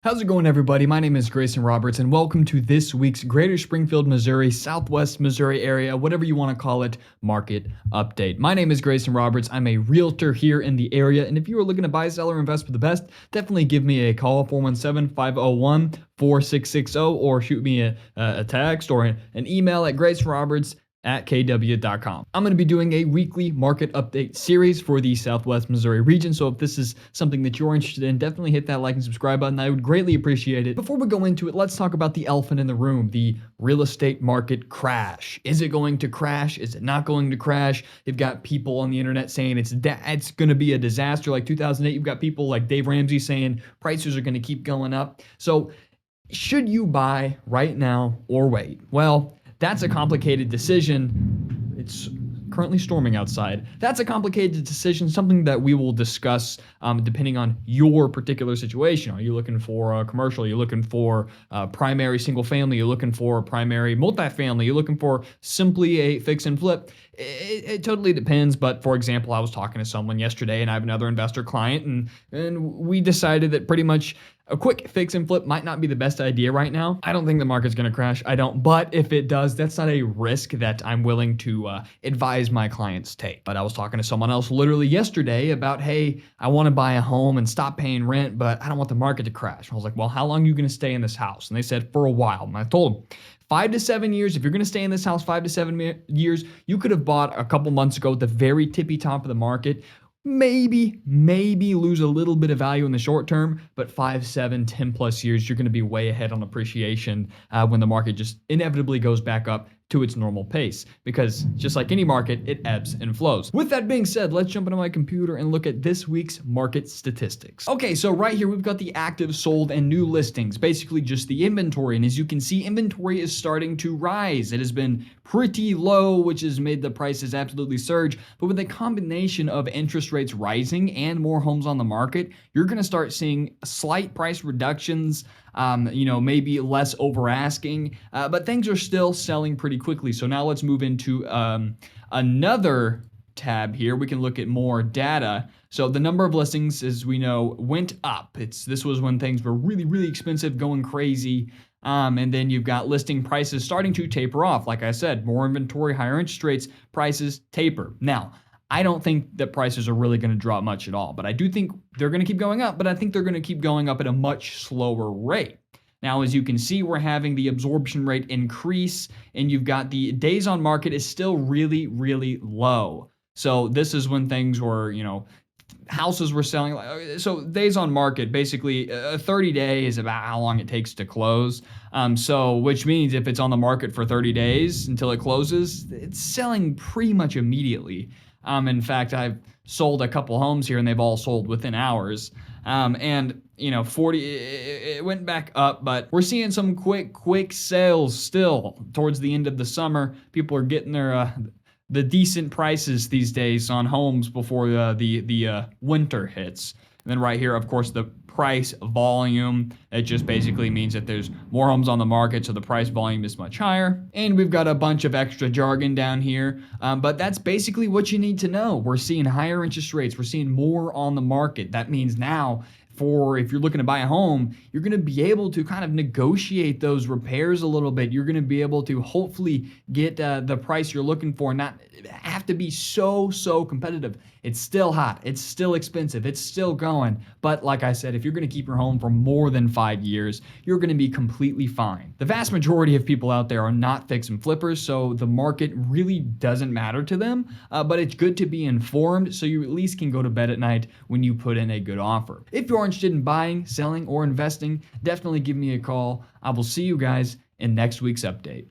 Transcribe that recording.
How's it going, everybody? My name is Greyson Roberts, and welcome to this week's Greater Springfield, Missouri, Southwest Missouri area, whatever you want to call it, market update. My name is Greyson Roberts. I'm a realtor here in the area, and if you are looking to buy, sell, or invest for the best, definitely give me a call, 417-501-4660, or shoot me a text or an email at graysonroberts@kw.com. I'm going to be doing a weekly market update series for the Southwest Missouri region, so if this is something that you're interested in, definitely hit that like and subscribe button. I would greatly appreciate it. Before we go into it, let's talk about the elephant in the room, the real estate market crash. Is it going to crash? Is it not going to crash? You've got people on the internet saying it's going to be a disaster like 2008. You've got people like Dave Ramsey saying prices are going to keep going up. So should you buy right now or wait? Well, that's a complicated decision. It's currently storming outside. That's a complicated decision, something that we will discuss depending on your particular situation. Are you looking for a commercial? Are you looking for a primary single family? Are you looking for a primary multifamily? Are you looking for simply a fix and flip? It totally depends. But for example, I was talking to someone yesterday, and I have another investor client, and we decided that pretty much a quick fix and flip might not be the best idea right now. I don't think the market's going to crash. I don't. But if it does, that's not a risk that I'm willing to advise my clients take. But I was talking to someone else literally yesterday about, hey, I want to buy a home and stop paying rent, but I don't want the market to crash. I was like, well, how long are you going to stay in this house? And they said, for a while. And I told them, 5 to 7 years. If you're going to stay in this house 5 to 7 years, you could have bought a couple months ago at the very tippy top of the market. Maybe lose a little bit of value in the short term, but 5, 7, 10 plus years, you're going to be way ahead on appreciation when the market just inevitably goes back up to its normal pace, because just like any market, it ebbs and flows. With that being said, let's jump into my computer and look at this week's market statistics. Okay, so right here, we've got the active, sold, and new listings, basically just the inventory. And as you can see, inventory is starting to rise. It has been pretty low, which has made the prices absolutely surge. But with a combination of interest rates rising and more homes on the market, you're going to start seeing slight price reductions, maybe less over asking, but things are still selling pretty quickly. So now let's move into another tab here. We can look at more data. So the number of listings, as we know, went up. This was when things were really, really expensive, going crazy. And then you've got listing prices starting to taper off. Like I said, more inventory, higher interest rates, prices taper. Now, I don't think that prices are really going to drop much at all, but I do think they're going to keep going up, but I think they're going to keep going up at a much slower rate. Now, as you can see, we're having the absorption rate increase, and you've got the days on market is still really, really low. So this is when things were, houses were selling. So days on market, basically 30 days is about how long it takes to close. Which means if it's on the market for 30 days until it closes, it's selling pretty much immediately. In fact, I've sold a couple homes here, and they've all sold within hours. 40, it went back up, but we're seeing some quick sales still towards the end of the summer. People are getting their the decent prices these days on homes before the winter hits. And then right here, of course, the price volume. It just basically means that there's more homes on the market, so the price volume is much higher. And we've got a bunch of extra jargon down here, but that's basically what you need to know. We're seeing higher interest rates. We're seeing more on the market. That means now, if you're looking to buy a home, you're going to be able to kind of negotiate those repairs a little bit. You're going to be able to hopefully get the price you're looking for, not have to be so competitive. It's still hot. It's still expensive. It's still going. But like I said, if you're going to keep your home for more than 5 years, you're going to be completely fine. The vast majority of people out there are not fix and flippers, so the market really doesn't matter to them. But it's good to be informed, so you at least can go to bed at night when you put in a good offer. If you're interested in buying, selling, or investing, definitely give me a call. I will see you guys in next week's update.